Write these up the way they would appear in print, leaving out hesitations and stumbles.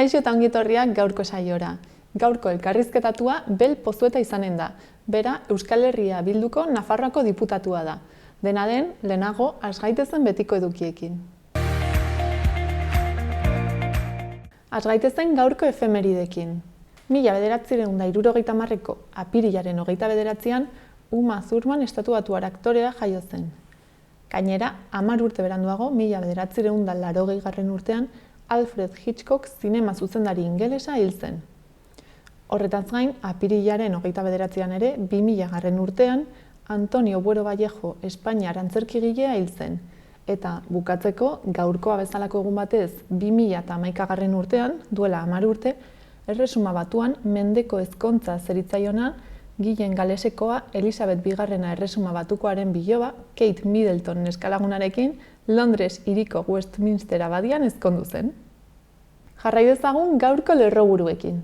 Kaixo eta ongi etorriak gaurko saiora. Gaurko elkarrizketatua Bel Pozueta izanen da. Bera, Euskal Herria Bilduko Nafarroako diputatua da. Dena den, lehenago, has gaitezen betiko edukiekin. Has gaitezen gaurko efemeridekin. 1970ko apirilaren 29an, Uma Thurman estatuatuar aktorea jaio zen. Gainera, 10 urte beranduago, 1980 urtean, Alfred Hitchcock zinema zuzendari ingelesa hil zen. Horretaz gain, apirilaren 29an ere, 2000 urtean, Antonio Buero Vallejo Espainiar antzerkigilea hil zen. Eta bukatzeko, gaurkoa bezalako egun batez, 2011 urtean, duela 10 urte, Erresuma Batuan mendeko ezkontza zeritzaiona, Gilen Galesekoa Elisabet Bigarrena Erresuma Batukoaren biloba, Kate Middleton neskalagunarekin, Londres hiriko Westminster abadian ezkondu zen. Jarrai dezagun gaurko lerroburuekin.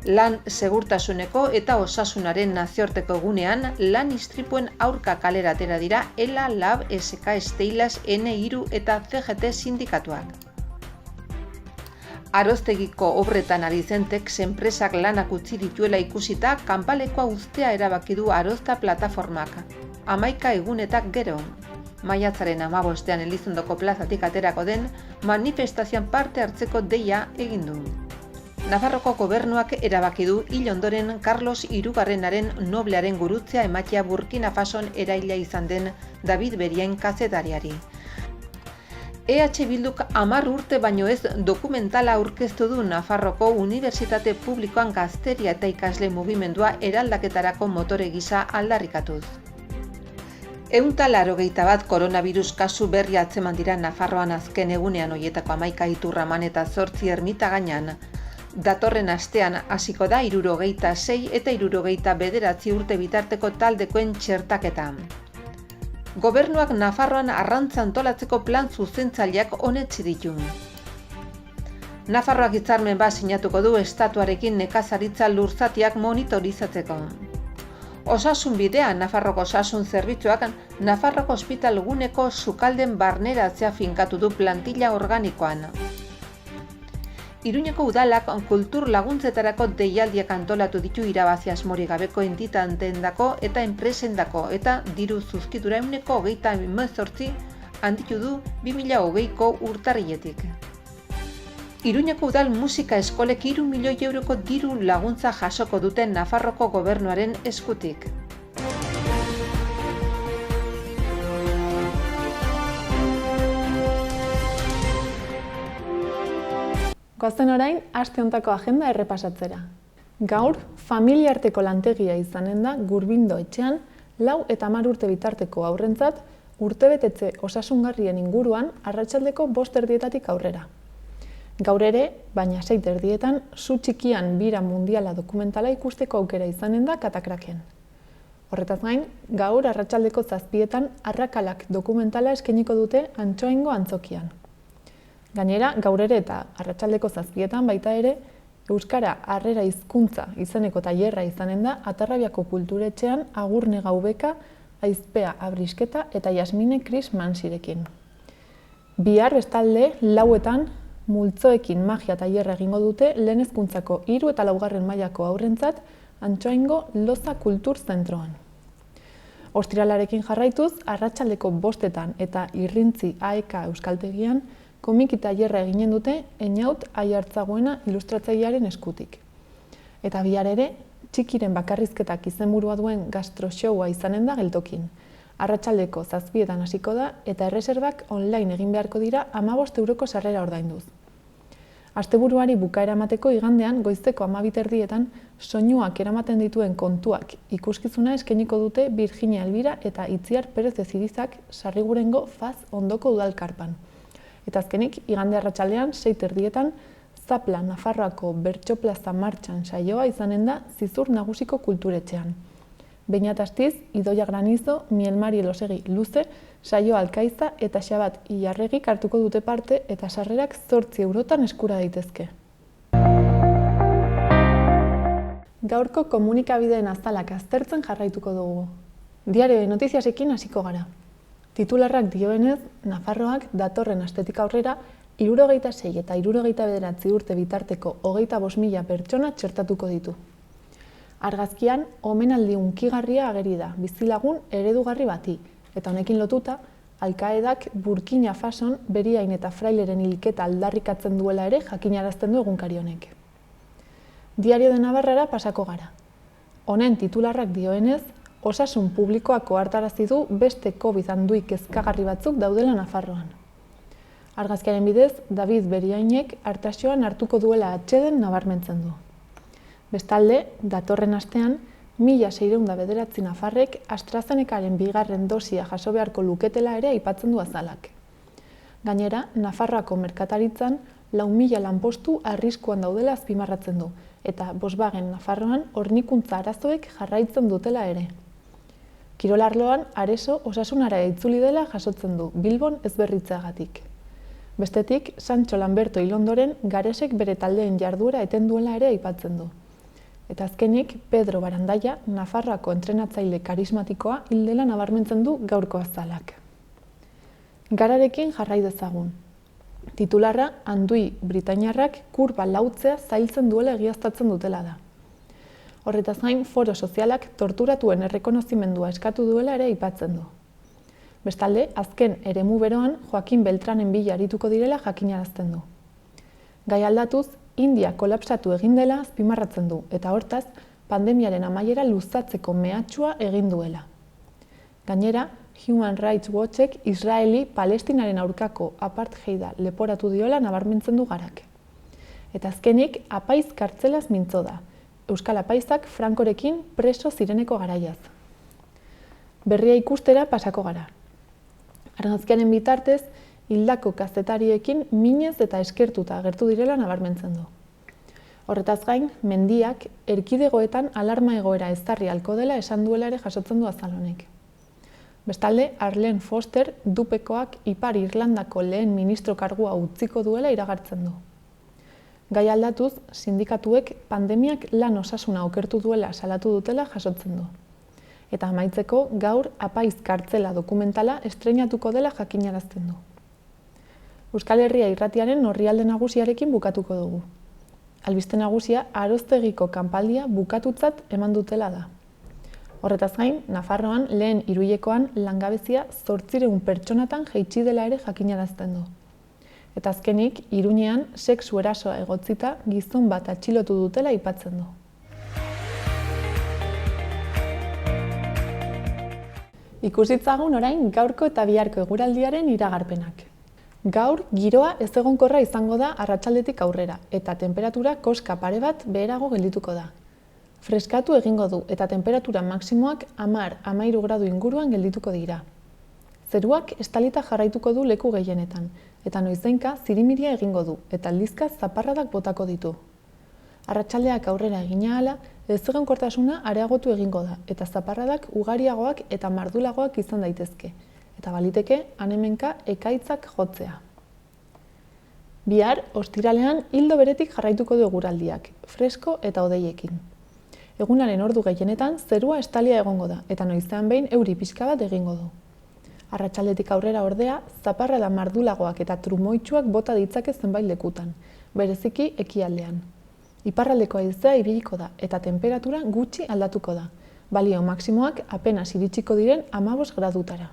Lan segurtasuneko eta osasunaren nazioarteko egunean, lan istripuen aurka kalera atera dira ELA, LAB, SK, Steilas, N3 eta CGT sindikatuak. Aroztegiko obretan ari zen Tex enpresak lanak utzi dituela ikusita, kanpalekoa uztea erabaki du Arozta plataformak. 11 egunetak gero. Maiatzaren 15ean Elizondoko plazatik aterako den manifestazioan parte hartzeko deia egin du. Nafarroko gobernuak erabaki du hil ondoren Carlos Hirugarrenaren noblearen gurutzea ematea Burkina Fason eraila izan den David Beriain kazetariari. EH Bilduk 10 urte baino ez dokumentala aurkeztu du Nafarroko Unibertsitate Publikoan gazteria eta ikasle mugimendua eraldaketarako motore gisa aldarrikatuz. 181 koronavirus kasu berri atzeman dira Nafarroan azken egunean hoietako 11 Iturraman eta 8 Ermitagainan. Datorren astean hasiko da 76 eta 79 urte bitarteko taldekoen txertaketa. Gobernuak Nafarroan arrantza antolatzeko plan zuzentzaileak onetsi ditu. Nafarroak hitzarmen bat sinatuko du estatuarekin nekazaritza lurzatiak monitorizatzeko. Osasun bidea Nafarroko osasun zerbitzuak Nafarroko ospitalguneko sukalden barneratzea finkatu du plantilla organikoan. Iruñeko udalak kultur laguntzetarako deialdiak antolatu ditu irabazi asmorik gabeko entitatendako eta enpresendako eta diru zuzkidura 28% handitu du 2020ko urtarriletik. Iruñeko udal musika eskolek 3 milioi euroko diru laguntza jasoko duten Nafarroko gobernuaren eskutik. Goazen orain, aste hontako agenda errepasatzera. Gaur, familiarteko lantegia izanen da Gurbindo etxean, 4 eta 10 urte bitarteko haurrentzat, urtebetetze osasungarrien inguruan arratsaldeko 5:00 aurrera. Gaur ere, baina 6:00, Zu txikian bira mundiala dokumentala ikusteko aukera izanen da Katakraken. Horretaz gain, gaur arratsaldeko 7:00 Arrakalak dokumentala eskainiko dute Antsoaingo antzokian. Gainera, gaur ere eta arratsaldeko 7:00 baita ere, Euskara Harrera Hizkuntza izeneko tailerra izanen da Atarrabiako kulturetxean Agurne Gaubeka, Aizpea Abrisketa eta Jasmine Kris Mansirekin. Bihar bestalde, 4:00 multzoekin magia tailerra egingo dute lehen hezkuntzako 3 eta 4. mailako haurrentzat Antsoaingo Loza Kultur Zentroan. Ostiralarekin jarraituz, arratsaldeko 5:00 eta Irrintzi AEK Euskaltegian komiki tailerra eginen dute Einaut Aiartzagoena ilustratzailearen eskutik. Eta bihar ere, Txikiren bakarrizketak izenburua duen gastroshowa izanen da geltokin. Arratsaldeko 7:00 hasiko da eta erreserbak online egin beharko dira 15 euroko sarrera ordainduz. Asteburuari bukaera emateko igandean goizeko 12:30 soinuak eramaten dituen kontuak ikuskizuna eskainiko dute Virginia Elvira eta Itziar Perez de Zirizak Sarrigurengo Faz ondoko udalkarpan. Eta azkenik, igande arratsaldean 6:30 Zapla Nafarroako Bertsoplaza martxan saioa izanen da Zizur Nagusiko kulturetxean. Beñat Astiz, Idoia Granizo, Mielmari Elosegi Luze, Saio Alkaiza eta Xabat Ilarregik hartuko dute parte eta sarrerak 8 eurotan eskura daitezke. Gaurko komunikabideen azalak aztertzen jarraituko dugu. Diario de Notiziasekin hasiko gara. Titularrak dioenez, Nafarroak datorren astetik aurrera 76 eta 79 urte bitarteko 25.000 pertsona txertatuko ditu. Argazkian, omenaldi hunkigarria ageri da, bizilagun eredugarri bati, eta honekin lotuta, Al-Qaedak Burkina Fason Beriain eta Fraileren hilketa aldarrikatzen duela ere jakinarazten du egunkari honek. Diario de Navarrara pasako gara. Honen titularrak dioenez, osasun publikoak ohartarazi du beste COVID handui kezkagarri batzuk daudela Nafarroan. Argazkiaren bidez, David Beriainek Artaxoan hartuko duela atseden nabarmentzen du. Bestalde, datorren astean, 1.609 nafarrek AstraZenecaren bigarren dosia jaso beharko luketela ere aipatzen du azalak. Gainera, Nafarroako merkataritzan 4.000 lanpostu arriskuan daudela azpimarratzen du, eta Volkswagen Nafarroan hornikuntza arazoek jarraitzen dutela ere. Kirolarloan, Areso osasunara itzuli dela jasotzen du, Bilbon ezberritzeagatik. Bestetik, Sancho Lamberto hil ondoren, Garesek bere taldeen jarduera eten duela ere aipatzen du. Eta azkenik, Pedro Barandaia, Nafarroako entrenatzaile karismatikoa hil dela nabarmentzen du gaurko azalak. Gararekin jarrai dezagun. Titularra, handui britainiarrak kurba lautzea zailtzen duela egiaztatzen dutela da. Horretaz gain, foro sozialak torturatuen errekonozimendua eskatu duela ere aipatzen du. Bestalde, azken eremu beroan Joaquin Beltranen bila arituko direla jakinarazten du. Gai aldatuz, India kolapsatu egin dela azpimarratzen du, eta hortaz, pandemiaren amaiera luzatzeko mehatxua egin duela. Gainera, Human Rights Watchek Israeli Palestinaren aurkako apartheida leporatu diola nabarmentzen du garak. Eta azkenik, apaiz kartzelaz mintzo da, Euskal apaizak Frankorekin preso zireneko garaiaz. Berria ikustera pasako gara. Argazkiaren bitartez, hildako kazetariekin minez eta eskertuta agertu direla nabarmentzen du. Horretaz gain, mendiak erkidegoetan alarma egoera ezarri halko dela esan duela ere jasotzen du azal honek. Bestalde, Arlene Foster dupekoak Ipar Irlandako lehen ministro kargua utziko duela iragartzen du. Gai aldatuz, sindikatuek pandemiak lan osasuna okertu duela salatu dutela jasotzen du. Eta amaitzeko, gaur apaiz kartzela dokumentala estreinatuko dela jakinarazten du. Euskal Herria irratiaren orrialde nagusiarekin bukatuko dugu. Albiste nagusia Aroztegiko kanpaldia bukatutzat eman dutela da. Horretaz gain, Nafarroan lehen hiruhilekoan langabezia 800 pertsonatan jaitsi dela ere jakinarazten du. Eta azkenik, Iruñean sexu erasoa egotzita gizon bat atxilotu dutela aipatzen du. Ikusitzagun orain gaurko eta biharko eguraldiaren iragarpenak. Gaur, giroa ezegonkorra izango da arratsaldetik aurrera, eta temperatura koska pare bat beherago geldituko da. Freskatu egingo du, eta temperatura maksimoak 10–13 gradu inguruan geldituko dira. Zeruak estalita jarraituko du leku gehienetan, eta noizbehinka zirimiria egingo du, eta aldizka zaparradak botako ditu. Arratsaldeak aurrera egina ahala, ezegonkortasuna areagotu egingo da, eta zaparradak ugariagoak eta mardulagoak izan daitezke, eta baliteke han-hemenka ekaitzak jotzea. Bihar, ostiralean ildo beretik jarraituko du eguraldiak, fresko eta hodeiekin. Egunaren ordu gehienetan zerua estalia egongo da, eta noizean behin euri pixka bat egingo du. Arratsaldetik aurrera ordea, zaparrada mardulagoak eta trumoitsuak bota ditzake zenbait lekutan, bereziki ekialdean. Iparraldeko haizea ibiliko da, eta temperatura gutxi aldatuko da. Balio maksimoak apenas iritsiko diren 15 gradutara.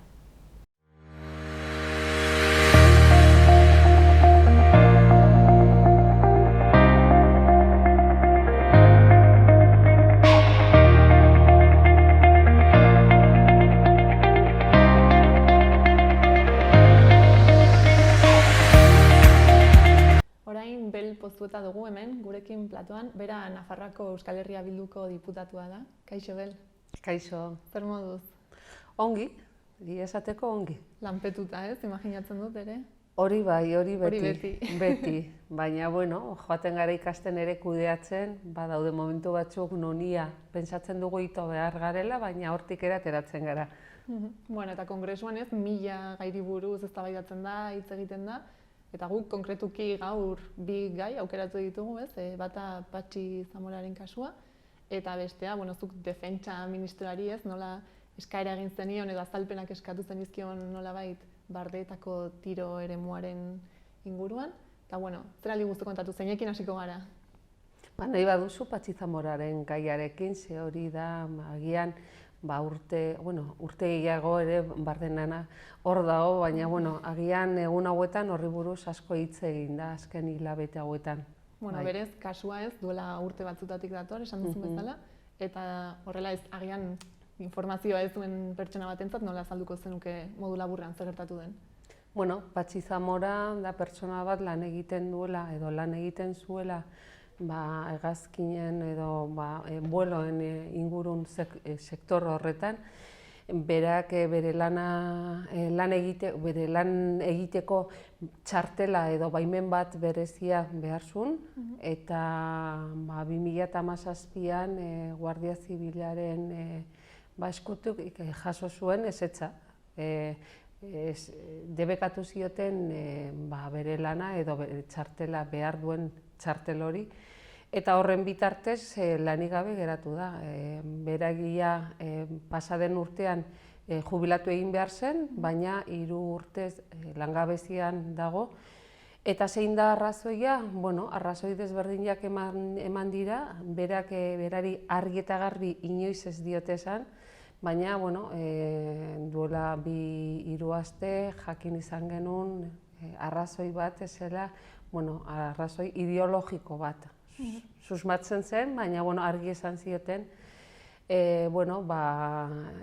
Pozueta dugu hemen, gurekin platoan, bera Nafarroako Euskal Herria Bilduko diputatua da. Kaixo, Bel? Kaixo. Zer moduz? Ongi, esateko ongi. Lanpetuta, ez? Imaginatzen dut ere? Hori bai, hori beti. Hori beti. Beti. Baina, bueno, joaten gara ikasten ere kudeatzen, badaude momentu batzuk nonia pentsatzen dugu ito behar garela, baina hortik ere ateratzen gara. Bueno, eta kongresuan ez, 1000 gairi buruz eztabaidatzen da, hitz egiten da, eta guk konkretuki gaur bi gai aukeratu ditugu, ez? Bata Patxi Zamoraren kasua, eta bestea, zuk defentsa ministroari ez, nola eskaera egin zenion edo azalpenak eskatu zenizkion nolabait Bardeetako tiro eremuaren inguruan. Eta, zer aldi guztu kontatu, zeinekin hasiko gara? Nahi baduzu Patxi Zamoraren gaiarekin, ze hori da, agian, urte gehiago ere Bardenana hor dago, baina, agian egun hauetan horri buruz asko hitz egin da, azken hilabete hauetan. Berez, kasua ez, duela urte batzutatik dator, esan duzun bezala, eta horrela ez, agian informazioa ez duen pertsona batentzat nola azalduko zenuke modu laburrean zer gertatu den? Patxi Zamora da pertsona bat lan egiten duela edo lan egiten zuela hegazkinen edo vueloen ingurun sektor horretan. Berak bere lan egiteko txartela edo baimen bat berezia behar zuen, eta 2017an Guardia Zibilaren eskutik jaso zuen ezetza. Debekatu zioten bere lana edo txartela behar duen txartel hori, eta horren bitartez lanik gabe geratu da. Beragia pasaden urtean jubilatu egin behar zen, baina 3 urtez langabezian dago. Eta zein da arrazoia? Arrazoi desberdinak eman dira, berari argi eta garbi inoiz ez diote esan, baina duela 2-3 aste jakin izan genuen arrazoi bat ezela, arrazoi ideologiko bat. Susmatzen zen, baina argi esan zioten,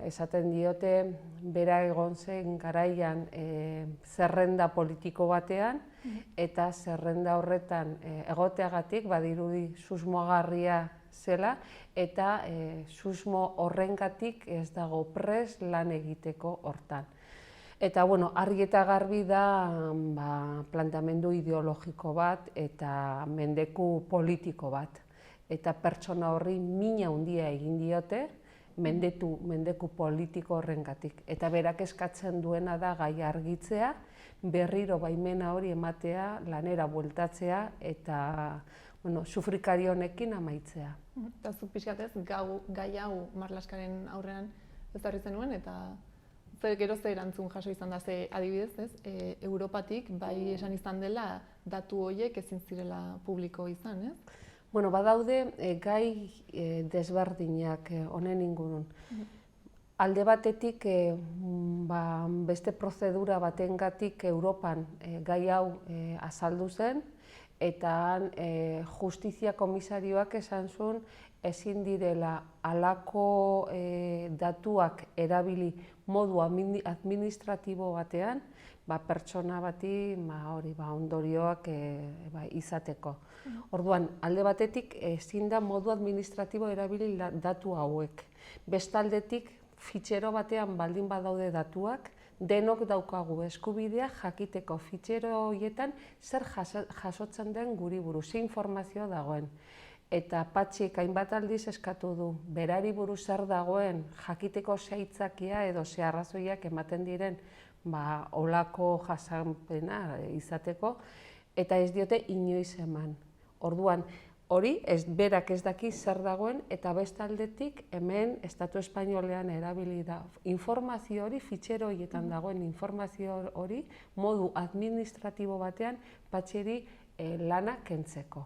esaten diote bera egon zen garaian zerrenda politiko batean, eta zerrenda horretan egoteagatik badirudi susmogarria zela, eta susmo horrengatik ez dago prest lan egiteko hortan. Eta argi eta garbi da planteamendu ideologiko bat eta mendeku politiko bat. Eta pertsona horri mina handia egin diote mendeku politiko horrengatik. Eta berak eskatzen duena da gai argitzea, berriro baimena hori ematea, lanera bueltatzea eta sufrikari honekin amaitzea. Eta zuk pixkatez, gai hau Marlaskaren aurrean ezarri zenuen, eta gero ze erantzun jaso izan da, ze adibidez, Europatik bai esan izan dela datu horiek ezin zirela publiko izan, ez? Badaude gai desberdinak honen ingurun. Alde batetik, beste prozedura batengatik Europan gai hau azaldu zen, eta justizia komisarioak esan zuen ezin direla halako datuak erabili modu administratibo batean, pertsona bati ondorioak izateko. Orduan, alde batetik ezin da modu administratibo erabili datu hauek. Bestaldetik, fitxero batean baldin badaude datuak, denok daukagu eskubidea jakiteko fitxero horietan zer jasotzen den guri buruz, ze informazioa dagoen. Eta Patxik hainbat aldiz eskatu du, berari buruz zer dagoen jakiteko ze aitzakia edo ze arrazoiak ematen diren olako jasanpena izateko, eta ez diote inoiz eman. Orduan, hori berak ez daki zer dagoen, eta bestaldetik hemen Estatu Espainolean erabili da informazio hori, fitxero horietan dagoen informazio hori, modu administratibo batean Patxiri lana kentzeko.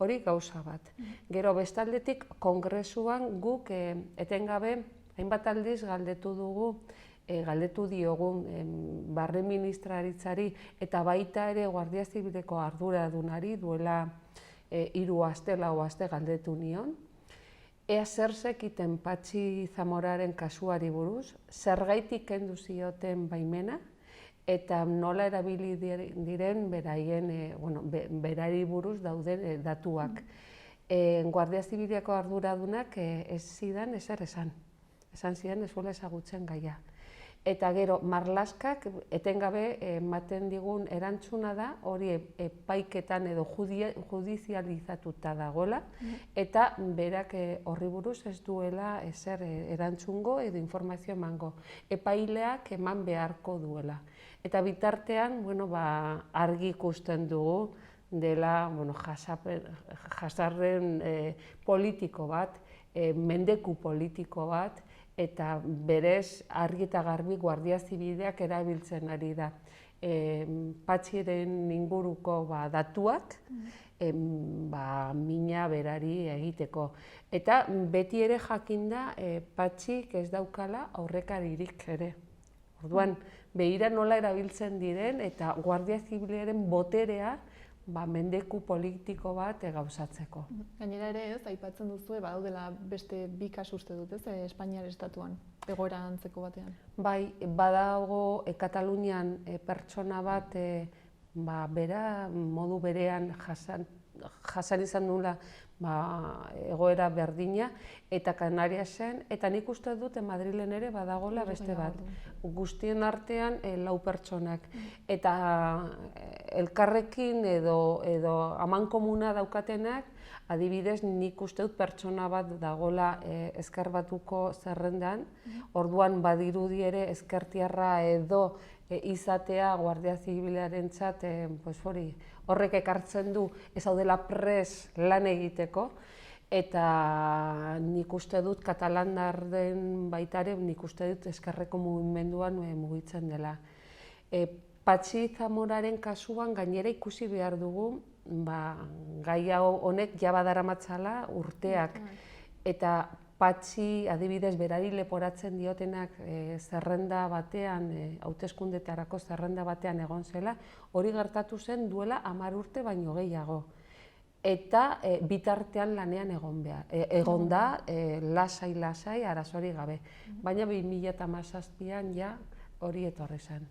Hori gauza bat. Gero bestaldetik Kongresuan guk etengabe hainbat aldiz galdetu diogu barne ministraritzari eta baita ere Guardia Zibileko arduradunari duela 3 aste, 4 aste galdetu nion. Ea zer zekiten Patxi Zamoraren kasuari buruz, zergaitik kendu zioten baimena, eta nola erabili diren berari buruz dauden datuak. Guardia Zibileko arduradunak ez zidan ezer esan. Esan zidan ez zuela ezagutzen gaia. Eta gero, Marlaskak etengabe ematen digun erantzuna da, hori epaiketan edo judizializatuta dagoela, eta berak horri buruz ez duela ezer erantzungo edo informazio emango. Epaileak eman beharko duela. Eta bitartean, argi ikusten dugu dela jasarren politiko bat, mendeku politiko bat, eta berez argi eta garbi Guardia Zibilak erabiltzen ari da. Patxiren inguruko datuak, mina berari egiteko. Eta beti ere jakinda Patxik ez daukala aurrekaririk ere. Orduan, behira nola erabiltzen diren eta Guardia Zibilaren boterea mendeku politiko bat gauzatzeko. Gainera ere ez, aipatzen duzu, badaudela beste bi kasu uste dut, ez, Espainiar estatuan, egoera antzeko batean. Bai, badago Katalunian pertsona bat bera modu berean jasan izan duela egoera berdina, eta Kanariasen, eta nik uste dut Madrilen ere badagola beste bat. Guztien artean 4 pertsonak. Eta elkarrekin edo amankomuna daukatenak, adibidez nik uste dut pertsona bat dagola Ezker Batuko zerrendan, orduan badirudi ere ezkertiarra edo izatea Guardia Zibilarentzat horrek ekartzen du ez daudela pres lan egiteko, eta nik uste dut katalandarren baitare, nik uste dut ezkerreko mugimenduan mugitzen dela. Patxi Zamoraren kasuan gainera ikusi behar dugu, gai honek jabadaramatza urteak, eta Patxi adibidez berari leporatzen diotenak zerrenda batean, hauteskundetarako zerrenda batean egon zela, hori gertatu zen duela 10 urte baino gehiago. Eta bitartean lanean egon da, lasai, arazorik gabe. Baina 2017an ja hori etorri zen.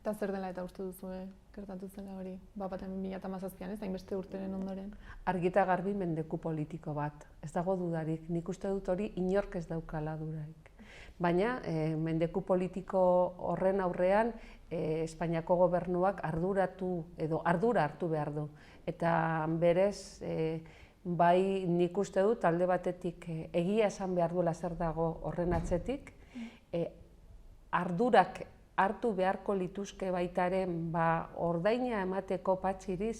Eta zer dela eta uste duzu gertatu zela hori, baten 2017an ez, hainbeste urteren ondoren? Argita garbi mendeku politiko bat, ez dago dudarik, nik uste dut hori inork ez daukala dudarik. Baina mendeku politiko horren aurrean Espainiako gobernuak ardura hartu behar du. Eta berez, bai nik uste dut alde batetik egia esan behar duela zer dago horren atzetik, ardurak hartu beharko lituzke baitaren ordaina emateko Patxiri,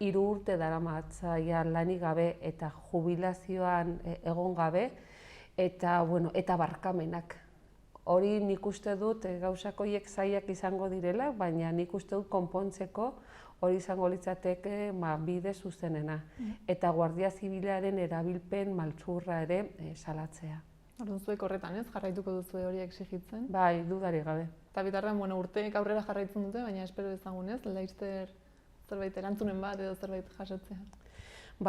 3 urte daramatzaia lanik gabe eta jubilazioan egon gabe, eta barkamenak. Hori nik uste dut gauzak horiek zailak izango direla, baina nik uste dut konpontzeko hori izango litzateke bide zuzenena. Eta Guardia Zibilaren erabilpen maltzurra ere salatzea. Orduan zuek horretan ez, jarraituko duzu hori exigitzen? Bai, dudarik gabe. Eta bitartean, urteek aurrera jarraitzen dute, baina espero ezagunez, laizter zerbait erantzunen bat edo zerbait jasotzea.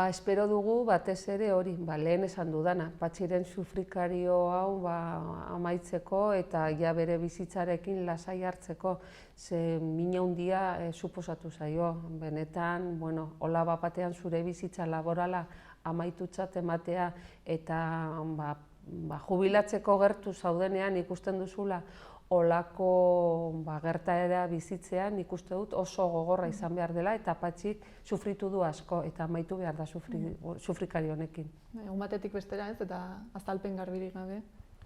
Espero dugu batez ere hori, lehen esan dudana, Patxiren sufrikario hau amaitzeko eta ja bere bizitzarekin lasai hartzeko, ze mina handia suposatu zaio. Benetan, hola batean zure bizitza laborala amaitutzat ematea eta jubilatzeko gertu zaudenean ikusten duzula olako gertaera bizitzean ikuste dut oso gogorra izan behar dela eta Patxik sufritu du asko eta amaitu behar da sufrikari honekin. Egun batetik bestera ez eta azalpen garbirik gabe,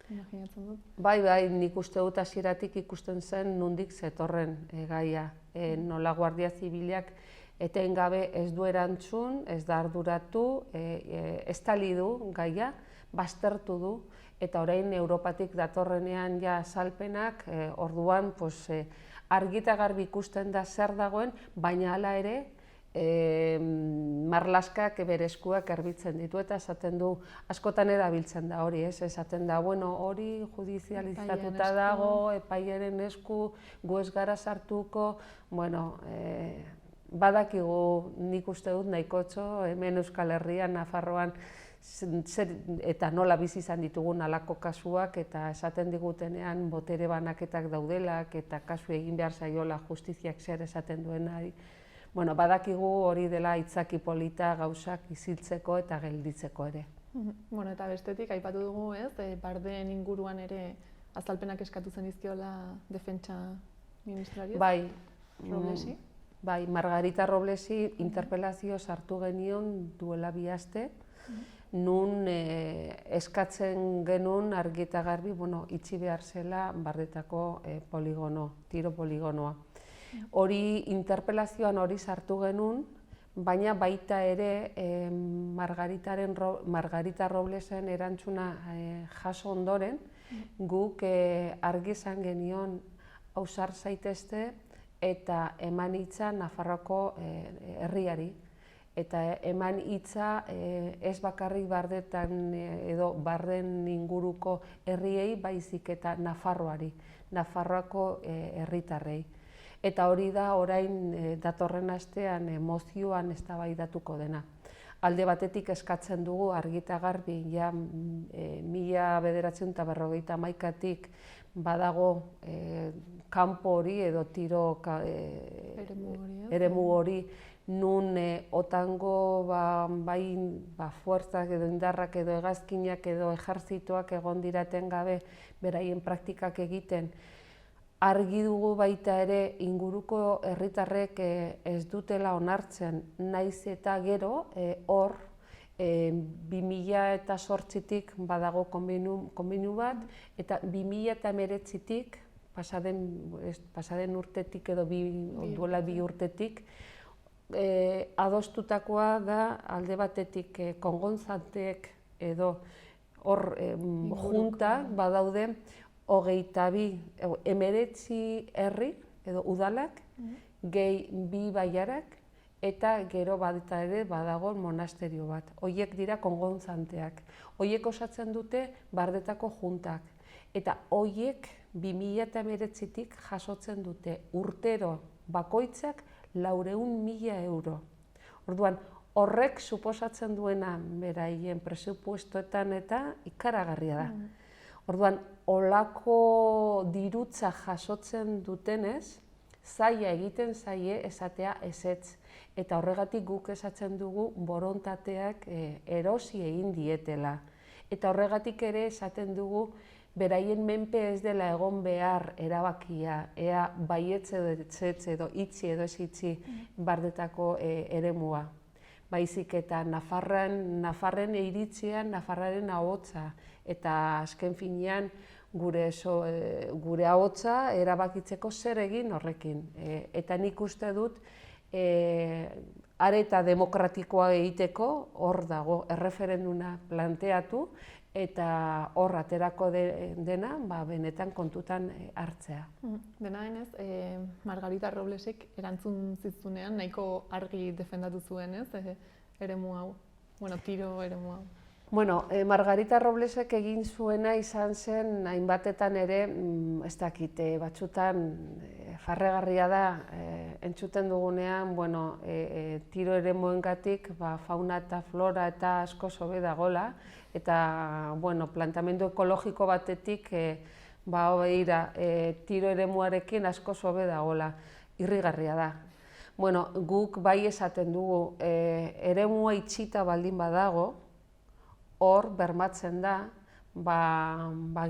imaginatzen dut. Bai, nik uste dut hasieratik ikusten zen nondik zetorren gaia. Nola Guardia Zibilak etengabe ez du erantzun, ez da arduratu, estali du gaia, baztertu du, eta orain Europatik datorrenean ja azalpenak, orduan argi eta garbi ikusten da zer dagoen, baina hala ere marlaskak bere eskuak garbitzen ditu eta esaten du, askotan erabiltzen da hori, esaten da, hori judizializatuta dago, epaiaren esku, gu ez gara sartuko, badakigu nik uste dut nahikotxo, hemen Euskal Herrian, Nafarroan, eta nola bizi izan ditugun halako kasuak eta esaten digutenean botere banaketak daudelak eta kasu egin behar zaiola justiziak zer esaten duenari. Badakigu hori dela aitzaki polita gauzak isiltzeko eta gelditzeko ere. Eta bestetik, aipatu dugu ez, Bardeen inguruan ere azalpenak eskatu zen dizkiola defentsa ministrari? Bai. Roblesi? Bai, Margarita Roblesi interpelazio sartu genion duela 2 aste, nun eskatzen genuen argi eta garbi itxi behar zela Bardetako tiro poligonoa. Hori interpelazioan hori sartu genuen, baina baita ere Margarita Roblesen erantzuna jaso ondoren, guk argi izan genion ausar zaitezte eta eman hitza Nafarroako herriari. Eta eman hitza ez bakarrik bardetan edo barden inguruko herriei, baizik eta Nafarroari, Nafarroako herritarrei. Eta hori da orain datorren astean mozioan eztabaidatuko dena. Alde batetik eskatzen dugu argi eta garbi, ja 1951tik badago kanpo hori edo tiro eremu hori, nun otango bai fuerzak edo indarrak edo hegazkinak edo ejertzitoak egon diraten gabe beraien praktikak egiten. Argi dugu baita ere inguruko herritarrek ez dutela onartzen, naiz eta gero hor 2008tik badago konbinu bat, eta 2019tik, pasaden urtetik edo duela 2 urtetik, adostutakoa da alde batetik kongontzanteek edo hor juntak badaude 19 herri edo udalak, gehi 2 bailarak, eta gero baita ere badago monasterio bat. Horiek dira kongontzanteak. Horiek osatzen dute bardetako juntak. Eta horiek 2019tik jasotzen dute urtero bakoitzak 400.000 euro. Orduan, horrek suposatzen duena beraien presupuestoetan eta ikaragarria da. Orduan, olako dirutza jasotzen dutenez, zaila egiten zaie esatea ezetz. Eta horregatik guk esatzen dugu borontateak erosi egin dietela. Eta horregatik ere esaten dugu beraien menpe ez dela egon behar erabakia, ea baietz edo etzetz edo itzi edo ez itzi bardetako eremua. Baizik eta Nafarren iritzian, Nafarraren ahotsa, eta azken finean gure ahotsa erabakitzeko zer egin horrekin. Eta nik uste dut, areta demokratikoa egiteko hor dago erreferenduna planteatu, eta hor aterako dena benetan kontutan hartzea. Dena denez, Margarita Roblesek erantzun zizunean nahiko argi defendatu zuen, ez? Eremu hau, tiro eremu hau. Margarita Roblesek egin zuena izan zen hainbatetan ere, ez dakit, batzutan farregarria da, entzuten dugunean, tiro eremuengatik fauna eta flora eta asko hobe dagola, eta plantamendu ekologiko batetik tiro eremuarekin asko hobe dagola, irrigarria da. Guk bai esaten dugu, eremua itxita baldin badago, hor bermatzen da,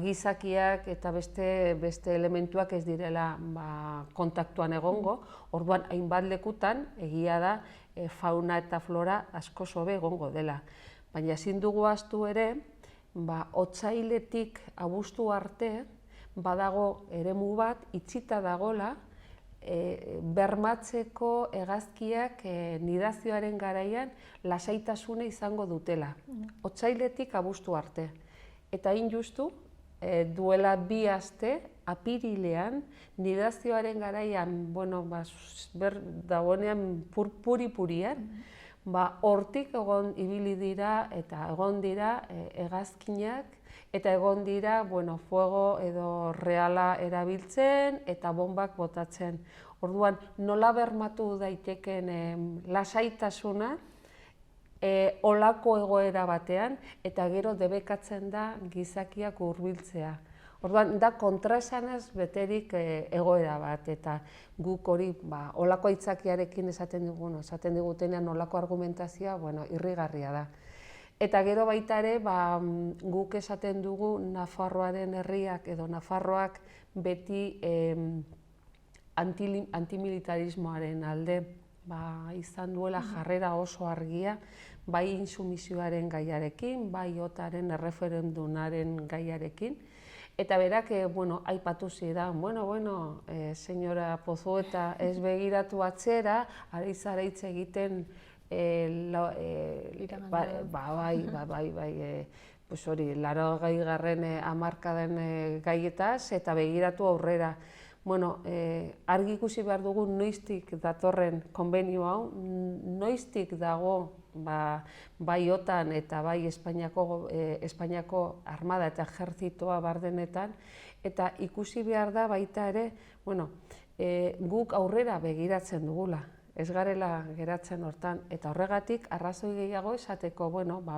gizakiak eta beste elementuak ez direla kontaktuan egongo, orduan hainbat lekutan egia da fauna eta flora asko hobe egongo dela. Baina ezin dugu ahaztu ere, otsailetik abuztu arte badago eremu bat itxita dagola bermatzeko hegazkiak nidazioaren garaian lasaitasuna izango dutela. Otsailetik abuztu arte. Eta hain justu, duela 2 aste, apirilean, nidazioaren garaian, dagoenean puri-purian, hortik egon ibili dira eta egon dira hegazkinak, eta egon dira fuego edo reala erabiltzen eta bombak botatzen. Orduan, nola bermatu daiteken lasaitasuna olako egoera batean, eta gero debekatzen da gizakiak hurbiltzea. Orduan, da kontraesanez beterik egoera bat, eta guk hori olako aitzakiarekin esaten digutenean olako argumentazioa irrigarria da. Eta gero baita ere, guk esaten dugu Nafarroaren herriak edo Nafarroak beti antimilitarismoaren alde izan duela jarrera oso argia, bai intsumisioaren gaiarekin, bai OTAren erreferendunaren gaiarekin. Eta berak, aipatu zidan, señora Pozueta, ez begiratu atzera, ari zara hitz egiten hori, 80. hamarkaden gaietaz eta begiratu aurrera. Bueno, argi ikusi behar dugu noiztik datorren konbenio hau, noiztik dago bai OTAN eta bai Espainiako armada eta ejertzitoa bardenetan, eta ikusi behar da baita ere, guk aurrera begiratzen dugula, ez garela geratzen hortan, eta horregatik arrazoi gehiago esateko,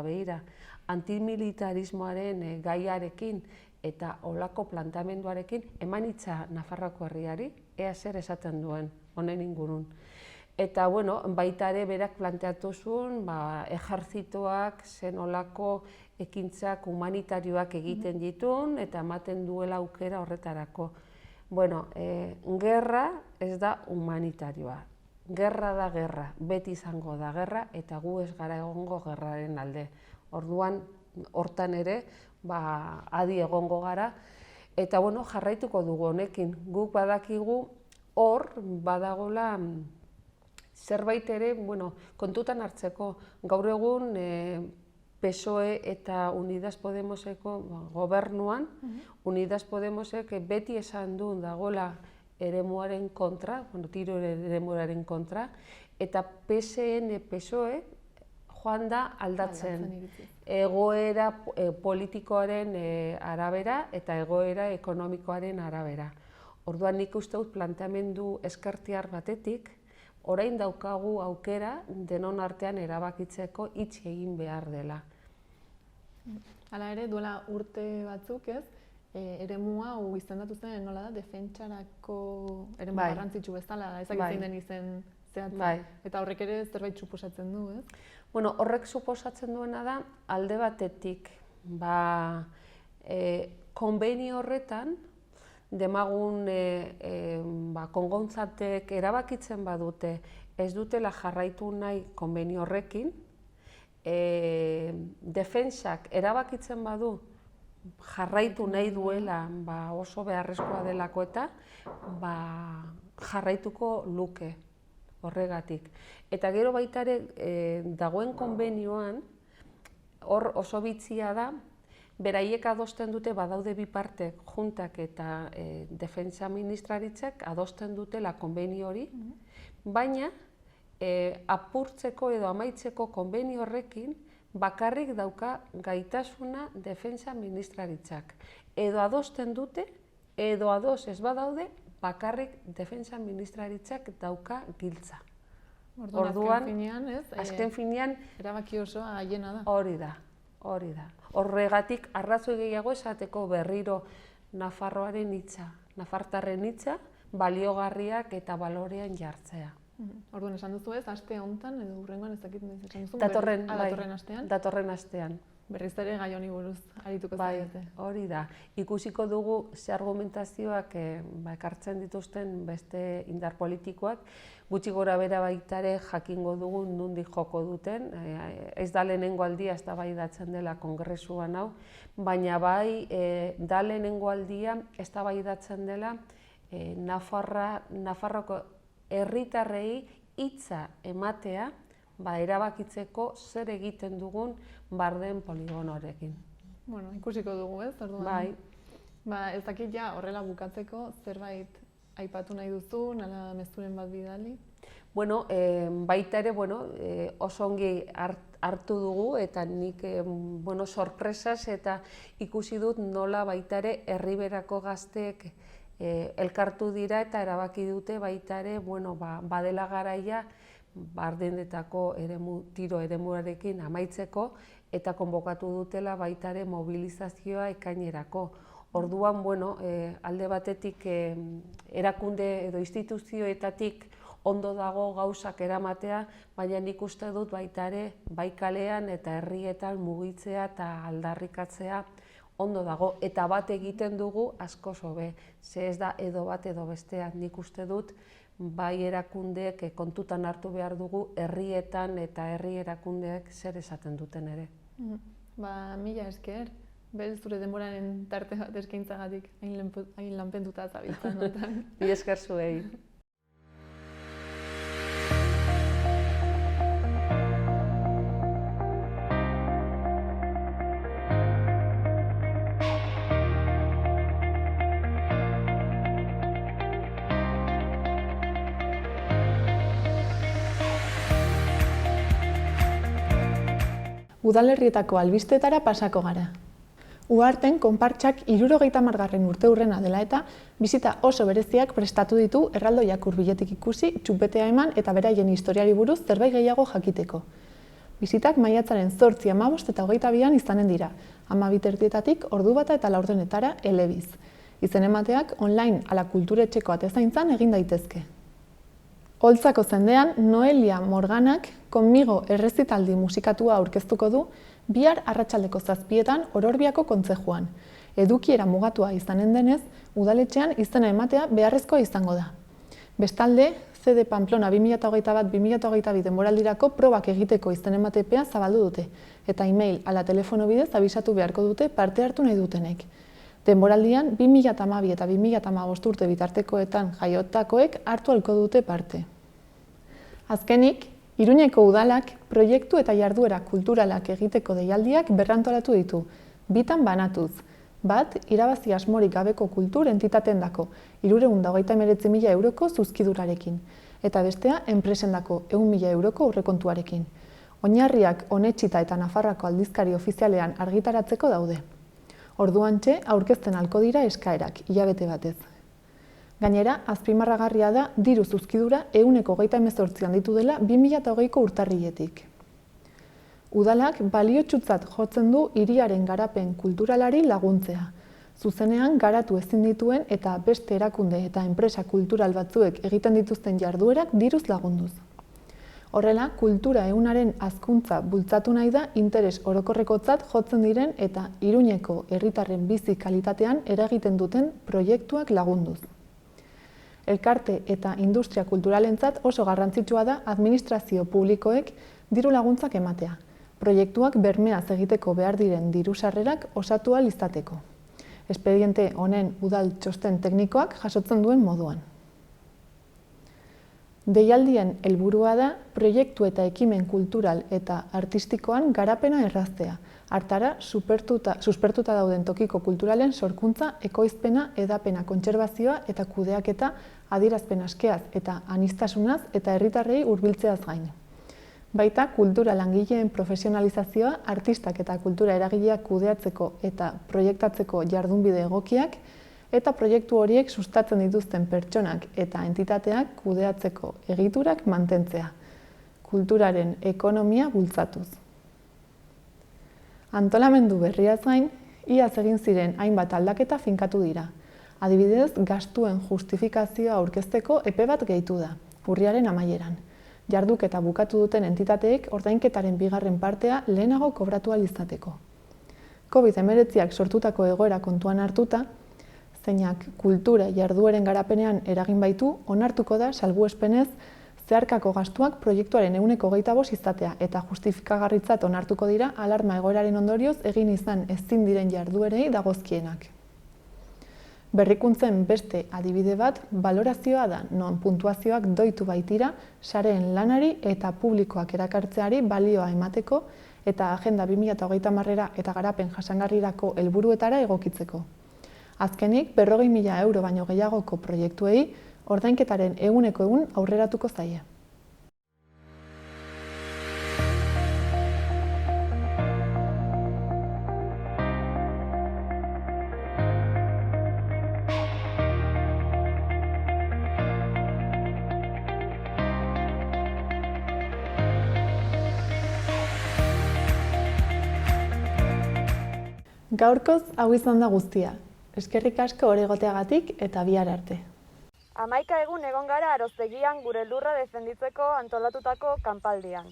begira, antimilitarismoaren gaiarekin eta olako plantamenduarekin emanitza Nafarroako herriari, ea zer esaten duen honen ingurun. Eta baita ere berak planteatu zuen ejertzitoak zen olako ekintzak humanitarioak egiten ditun eta ematen duela aukera horretarako. Gerra ez da humanitarioa. Gerra da gerra, beti izango da gerra eta gu ez gara egongo gerraren alde. Orduan, hortan ere, adi egongo gara, eta jarraituko dugu honekin. Guk badakigu hor badagola zerbait ere kontutan hartzeko. Gaur egun PSOE eta Unidas Podemoseko gobernuan, Unidas Podemosek beti esan du dagoela eremuaren kontra, tiro eremuaren kontra, eta PSOE joan da aldatzen egoera politikoaren arabera eta egoera ekonomikoaren arabera. Orduan nik uste dut planteamendu ezkertiar batetik, orain daukagu aukera denon artean erabakitzeko hitz egin behar dela. Hala ere, duela urte batzuk ez, eremu hau izendatu zen nola da, defentsarako eremu garrantzitsu bezala, ezagitzen den izen zehatzen. Eta horrek ere zerbait suposatzen du, ez? Horrek suposatzen duena da, alde batetik, konbenio horretan, demagun kongontzatek erabakitzen badute ez dutela jarraitu nahi konbenio horrekin, defentsak erabakitzen badu jarraitu nahi duela oso beharrezkoa delako eta jarraituko luke horregatik. Eta gero baita ere dagoen konbenioan, hor oso bitxia da, beraiek adosten dute badaude bi partek, juntak eta defentsa ministraritzak adosten dutela konbenio hori, baina apurtzeko edo amaitzeko konbenio horrekin bakarrik dauka gaitasuna defentsa ministraritzak. Edo adosten dute, edo ados ez badaude, bakarrik defentsa ministraritzak dauka giltza. Orduan, azken finean, erabaki osoa haiena da. Hori da. Horregatik arrazoi gehiago esateko berriro Nafarroaren hitza, Nafartarren hitza, baliogarriak eta balorean jartzea. Orduan esan duzu ez, aste honetan edo hurrengoan ez dakit noiz esan duzu? Datorren astean? Datorren astean. Berriz ere gai honi buruz arituko zaite. Hori da. Ikusiko dugu ze argumentazioak ekartzen dituzten beste indar politikoak, gutxi gora bera baita ere jakingo dugu nondik joko duten, ez da lehenengo aldia eztabaidatzen dela kongresuan hau, baina bai da lehenengo aldia eztabaidatzen dela Nafarroko herritarrei hitza ematea erabakitzeko zer egiten dugun Barden poligonoarekin. Ikusiko dugu ez, orduan. Bai. Ez dakit ja horrela bukatzeko zerbait aipatu nahi duzu, nala mezuren bat bidali? Baita ere oso ongi hartu dugu eta nik sorpresaz eta ikusi dut nola baita ere herriberako gazteek elkartu dira eta erabaki dute baita ere badela garaia Bardenetako tiro eremuarekin amaitzeko eta konbokatu dutela baita ere mobilizazioa ekainerako. Orduan, alde batetik erakunde edo instituzioetatik ondo dago gauzak eramatea, baina nik uste dut baita ere bai kalean eta herrietan mugitzea eta aldarrikatzea ondo dago. Eta bat egiten dugu askoz hobe, ze ez da edo bat edo bestea. Nik uste dut bai erakundeek kontutan hartu behar dugu herrietan eta herri erakundeek zer esaten duten ere. Mila esker, zure denboraren tarte bat eskaintzagatik hain lanpenduta zabiltzan. Mila esker zuei. udalerrietako albisteetara pasako gara. Uharten konpartsak 70. urteurrena dela eta bisita oso bereziak prestatu ditu erraldoiak hurbiletik ikusi, txupetea eman eta beraien historiari buruz zerbait gehiago jakiteko. Bisitak maiatzaren 8, 15 eta 22 izanen dira, 12:00 ordu bata eta 4:00 elebiz. Izen emateak online ala kulturetxeko atezaintzan egin daitezke. Oltzako zendean, Noelia Morganak Conmigo errezitaldi musikatua aurkeztuko du bihar arratsaldeko 7 Ororbiako kontzejuan. Edukiera mugatua izanen denez, udaletxean izena ematea beharrezkoa izango da. Bestalde, CD Pamplona 2021-2022 denboraldirako probak egiteko izen ematepea zabaldu dute, eta e-mail ala telefono bidez abisatu beharko dute parte hartu nahi dutenek. Denboraldian 2012 eta 2015 urte bitartekoetan jaiotakoek hartu ahalko dute parte. Azkenik, Iruñeko udalak proiektu eta jarduera kulturalak egiteko deialdiak berrantolatu ditu, bitan banatuz. Bat, irabazi asmorik gabeko kultur entitateendako 329.000 euroko zuzkidurarekin, eta bestea enpresendako 100.000 euroko aurrekontuarekin. Oinarriak Onetsita eta Nafarroako aldizkari ofizialean argitaratzeko daude. Orduantxe aurkezten ahalko dira eskaerak, hilabete batez. Gainera, azpimarragarria da diru zuzkidura 128 handitu dela 2020ko urtarriletik. Udalak baliotsutzat jotzen du hiriaren garapen kulturalari laguntzea. Zuzenean garatu ezin dituen eta beste erakunde eta enpresa kultural batzuek egiten dituzten jarduerak diruz lagunduz. Horrela, kultura ehunaren hazkuntza bultzatu nahi da interes orokorrekotzat jotzen diren eta Iruñeko herritarren bizi kalitatean eragiten duten proiektuak lagunduz. Elkarte eta industria kulturalentzat oso garrantzitsua da administrazio publikoek diru laguntzak ematea, proiektuak bermeaz egiteko behar diren diru sarrerak osatu ahal izateko. Espediente honen udal txosten teknikoak jasotzen duen moduan. Deialdien helburua da proiektu eta ekimen kultural eta artistikoan garapena erraztea, hartara suspertuta dauden tokiko kulturalen sorkuntza, ekoizpena, hedapena, kontserbazioa eta kudeaketa adierazpen askeaz eta aniztasunaz eta herritarrei hurbiltzeaz gain. Baita kultura langileen profesionalizazioa, artistak eta kultura eragileak kudeatzeko eta proiektatzeko jardunbide egokiak, eta proiektu horiek sustatzen dituzten pertsonak eta entitateak kudeatzeko egiturak mantentzea, kulturaren ekonomia bultzatuz. Antolamendu berriaz gain, iaz egin ziren hainbat aldaketa finkatu dira. Adibidez, gastuen justifikazioa aurkezteko epe bat gehitu da, urriaren amaieran. Jarduketa bukatu duten entitateek ordainketaren bigarren partea lehenago kobratu ahal izateko. COVID-19ak sortutako egoera kontuan hartuta, zeinak kultura jardueren garapenean eragin baitu, onartuko da salbuespenez zeharkako gastuak proiektuaren 125% izatea eta justifikagarritzat onartuko dira alarma egoeraren ondorioz egin izan ezin diren jarduerei dagozkienak. Berrikuntzen beste adibide bat balorazioa da, non puntuazioak doitu baitira sareen lanari eta publikoak erakartzeari balioa emateko eta Agenda 2030 eta garapen jasangarrirako helburuetara egokitzeko. Azkenik, 40.000 euro baino gehiagoko proiektuei ordainketaren 100% aurreratuko zaie. Gaurkoz hau izan da guztia. Eskerrik asko hor egoteagatik eta bihar arte. 11 egun egon gara Aroztegian gure lurra defenditzeko antolatutako kanpaldian.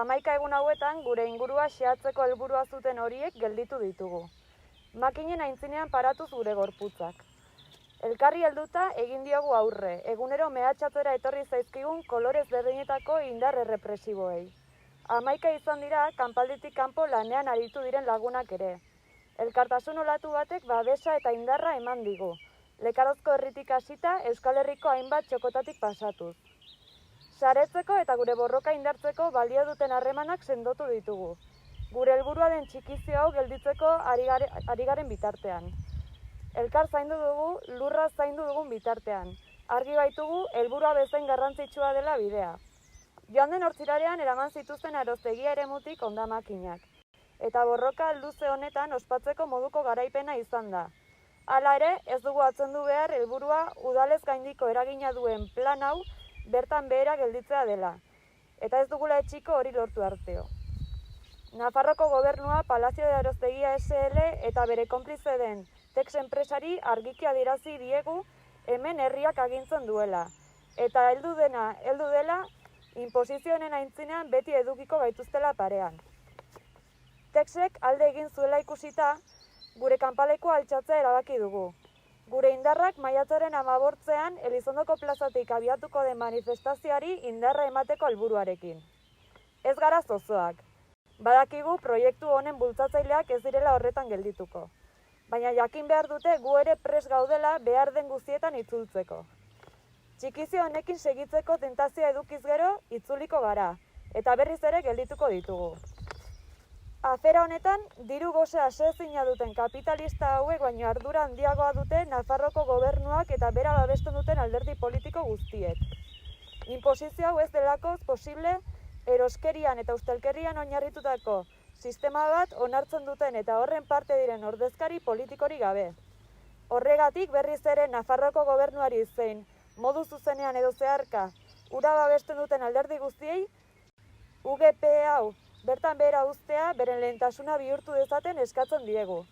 11 egun hauetan gure ingurua xehatzeko helburua zuten horiek gelditu ditugu. Makinen aintzinean paratuz gure gorputzak. Elkarri helduta egin diogu aurre, egunero mehatxatzera etorri zaizkigun kolorez berdinetako indar errepresiboei. 11 izan dira kanpalditik kanpo lanean aritu diren lagunak ere. Elkartasun olatu batek babesa eta indarra eman digu. Lekarozko herritik hasita Euskal Herriko hainbat txokotatik pasatuz. Saretzeko eta gure borroka indartzeko balio duten harremanak sendotu ditugu. Gure helburua den txikizio hau gelditzeko ari garen bitartean. Elkar zaindu dugu, lurra zaindu dugun bitartean. Argi baitugu helburua bezain garrantzitsua dela bidea. Joan den hortzirarean eraman zituzten Aroztegia eremutik hondamakinak. eta borroka luze honetan ospatzeko moduko garaipena izan da. Hala ere, ez dugu atzendu behar helburua udalez gaindiko eragina duen plan hau bertan behera gelditzea dela, eta ez dugula etxiko hori lortu arteo. Nafarroko gobernua Palazio de Arostegia SL eta bere konplize den Tex enpresari argiki adierazi diegu hemen herriak agintzen duela, eta heldu dela inposizioen aintzinean beti edukiko gaituztela parean. Texek alde egin zuela ikusita, gure kanpalekua altxatzea erabaki dugu. Gure indarrak maiatzaren 15ean Elizondoko plazatik abiatuko den manifestazioari indarra emateko helburuarekin. Ez gara zozoak. Badakigu proiektu honen bultzatzaileak ez direla horretan geldituko. Baina jakin behar dute gu ere prest gaudela behar den guztietan itzultzeko. Txikizio honekin segitzeko tentazioa edukiz gero itzuliko gara, eta berriz ere geldituko ditugu. Afera honetan, diru gose aseezina duten kapitalista hauek baino ardura handiagoa dute Nafarroko gobernuak eta bera babesten duten alderdi politiko guztiek. Inposizio hau ez delakoz posible eroskerian eta ustelkerian oinarritutako sistema bat onartzen duten eta horren parte diren ordezkari politikori gabe. Horregatik berriz ere Nafarroko gobernuari zein modu zuzenean edo zeharka ura babesten duten alderdi guztiei UGP hau bertan behera uztea beren lehentasuna bihurtu dezaten eskatzen diegu.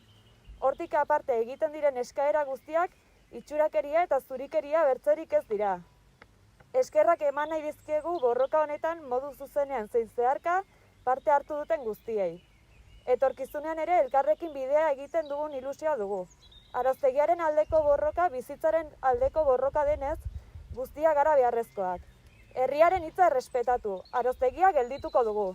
Hortik aparte egiten diren eskaera guztiak itxurakeria eta zurikeria bertzerik ez dira. Eskerrak eman nahi dizkiegu borroka honetan modu zuzenean zein zeharka parte hartu duten guztiei. Etorkizunean ere elkarrekin bidea egiten dugun ilusioa dugu. Arostegiaren aldeko borroka bizitzaren aldeko borroka denez, guztia gara beharrezkoak. Herriaren hitza errespetatu, Arostegia geldituko dugu.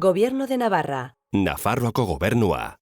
Gobierno de Navarra. Nafarroako gobernua.